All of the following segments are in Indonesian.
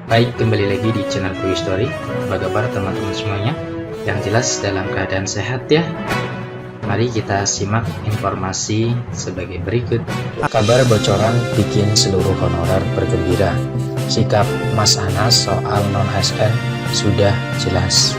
Baik, kembali lagi di channel Quick Story. Apa kabar teman-teman semuanya? Yang jelas dalam keadaan sehat ya. Mari kita simak informasi sebagai berikut. Kabar bocoran bikin seluruh honorer bergembira. Sikap Mas Anas soal non-ASN sudah jelas.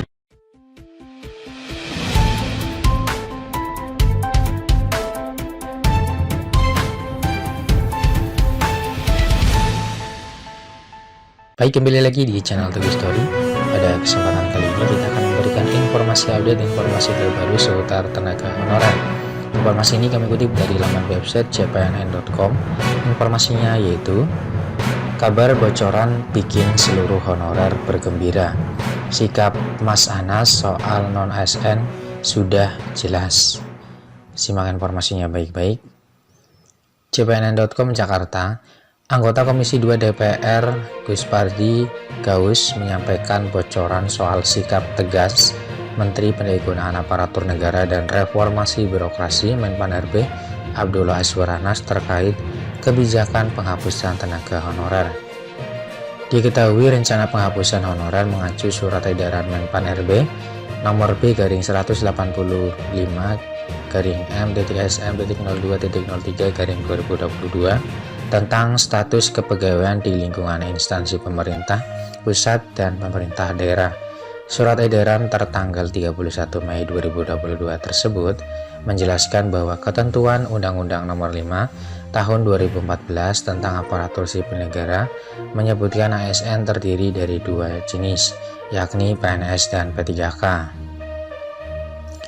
Baik, kembali lagi di channel Quick Story. Pada kesempatan kali ini kita akan memberikan informasi terbaru seputar tenaga honorer. Informasi ini kami kutip dari laman website cpnn.com. Informasinya yaitu kabar bocoran bikin seluruh honorer bergembira. Sikap Mas Anas soal non-ASN sudah jelas. Simak informasinya baik-baik. cpnn.com Jakarta. Anggota Komisi 2 DPR Guspardi Gaus menyampaikan bocoran soal sikap tegas Menteri Pendahuluan Aparatur Negara dan Reformasi Birokrasi Menpan RB Abdullah Azwar Anas terkait kebijakan penghapusan tenaga honorer. Diketahui rencana penghapusan honorer mengacu surat edaran Menpan RB nomor B-15/M.SM.02.03/2022 tentang status kepegawaian di lingkungan instansi pemerintah pusat dan pemerintah daerah. Surat edaran tertanggal 31 Mei 2022 tersebut menjelaskan bahwa ketentuan Undang-Undang Nomor 5 Tahun 2014 tentang aparatur sipil negara menyebutkan ASN terdiri dari dua jenis, yakni PNS dan P3K.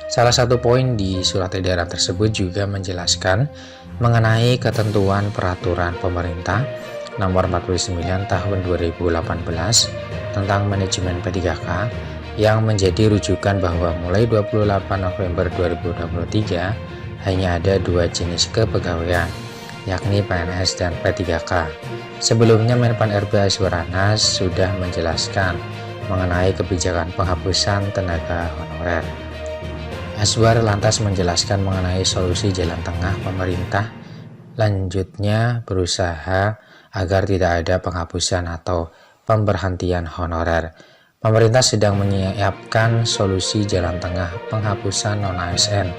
Salah satu poin di surat edaran tersebut juga menjelaskan mengenai ketentuan peraturan pemerintah nomor 49 tahun 2018 tentang manajemen P3K yang menjadi rujukan bahwa mulai 28 November 2023 hanya ada dua jenis kepegawaian, yakni PNS dan P3K. Sebelumnya Menpan RB Azwar Anas sudah menjelaskan mengenai kebijakan penghapusan tenaga honorer. Azwar lantas menjelaskan mengenai solusi jalan tengah pemerintah lanjutnya berusaha agar tidak ada penghapusan atau pemberhentian honorer. Pemerintah sedang menyiapkan solusi jalan tengah penghapusan non-ASN,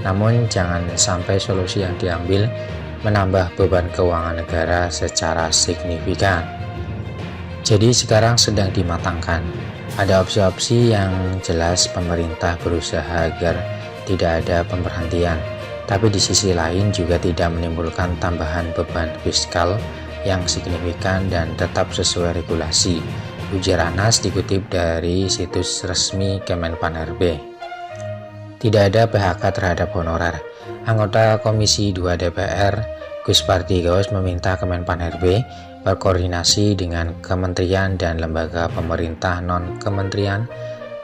namun jangan sampai solusi yang diambil menambah beban keuangan negara secara signifikan. Jadi sekarang sedang dimatangkan. Ada opsi-opsi yang jelas pemerintah berusaha agar tidak ada pemberhentian, tapi di sisi lain juga tidak menimbulkan tambahan beban fiskal yang signifikan dan tetap sesuai regulasi, ujar Anas dikutip dari situs resmi Kemenpan RB. Tidak ada PHK terhadap honorer. Anggota Komisi 2 DPR Guspardi Gaus meminta Kemenpan RB berkoordinasi dengan kementerian dan lembaga pemerintah non-kementerian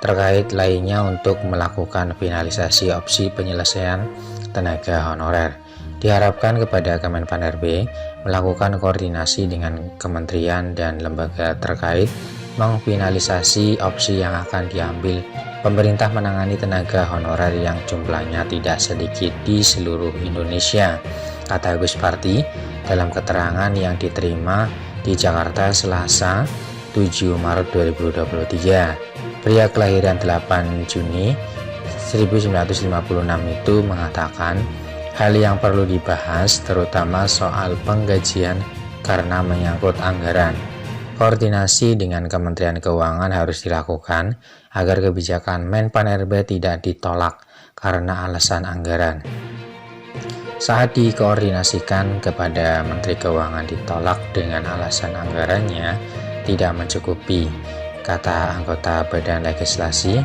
terkait lainnya untuk melakukan finalisasi opsi penyelesaian tenaga honorer. Diharapkan kepada Kemenpan RB melakukan koordinasi dengan kementerian dan lembaga terkait mengfinalisasi opsi yang akan diambil pemerintah menangani tenaga honorer yang jumlahnya tidak sedikit di seluruh Indonesia, kata Guspardi dalam keterangan yang diterima di Jakarta Selasa 7 Maret 2023. Pria kelahiran 8 Juni 1956 itu mengatakan hal yang perlu dibahas terutama soal penggajian karena menyangkut anggaran. Koordinasi dengan Kementerian Keuangan harus dilakukan agar kebijakan Menpan RB tidak ditolak karena alasan anggaran. Saat dikoordinasikan kepada Menteri Keuangan ditolak dengan alasan anggarannya tidak mencukupi, kata anggota Badan Legislasi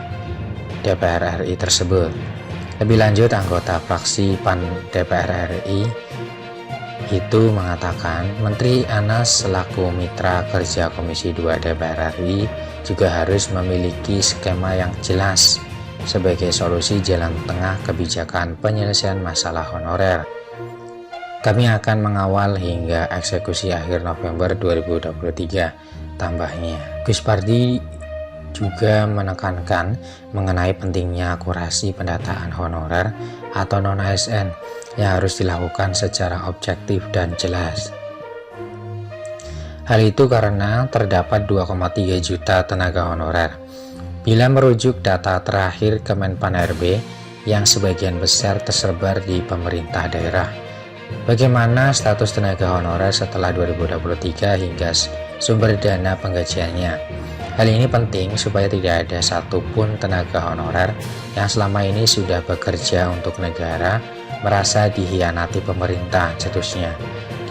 DPR RI tersebut. Lebih lanjut, anggota fraksi PAN DPR RI itu mengatakan Menteri Anas selaku mitra kerja Komisi 2 DPR RI juga harus memiliki skema yang jelas sebagai solusi jalan tengah kebijakan penyelesaian masalah honorer. Kami akan mengawal hingga eksekusi akhir November 2023, tambahnya. Guspardi juga menekankan mengenai pentingnya akurasi pendataan honorer atau non-ASN yang harus dilakukan secara objektif dan jelas. Hal itu karena terdapat 2,3 juta tenaga honorer. Bila merujuk data terakhir Kemenpan-RB yang sebagian besar tersebar di pemerintah daerah. Bagaimana status tenaga honorer setelah 2023 hingga sumber dana penggajiannya? Hal ini penting supaya tidak ada satupun tenaga honorer yang selama ini sudah bekerja untuk negara merasa dihianati pemerintah, cetusnya.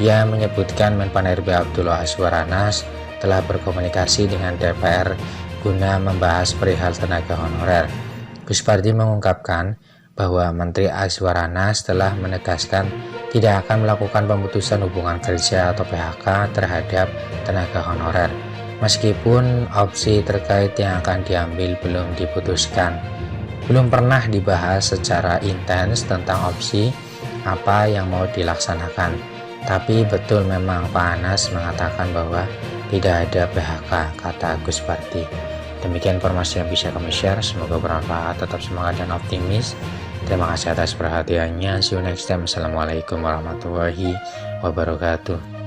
Dia menyebutkan Menpan-RB Abdullah Azwar Anas telah berkomunikasi dengan DPR guna membahas perihal tenaga honorer. Kuspardi mengungkapkan bahwa Menteri Azwar Anas telah menegaskan tidak akan melakukan pemutusan hubungan kerja atau PHK terhadap tenaga honorer, meskipun opsi terkait yang akan diambil belum diputuskan. Belum pernah dibahas secara intens tentang opsi apa yang mau dilaksanakan, tapi betul memang Pak Anas mengatakan bahwa tidak ada PHK, kata Kuspardi. Demikian informasi yang bisa kami share, semoga bermanfaat, tetap semangat dan optimis. Terima kasih atas perhatiannya. See you next time. Assalamualaikum warahmatullahi wabarakatuh.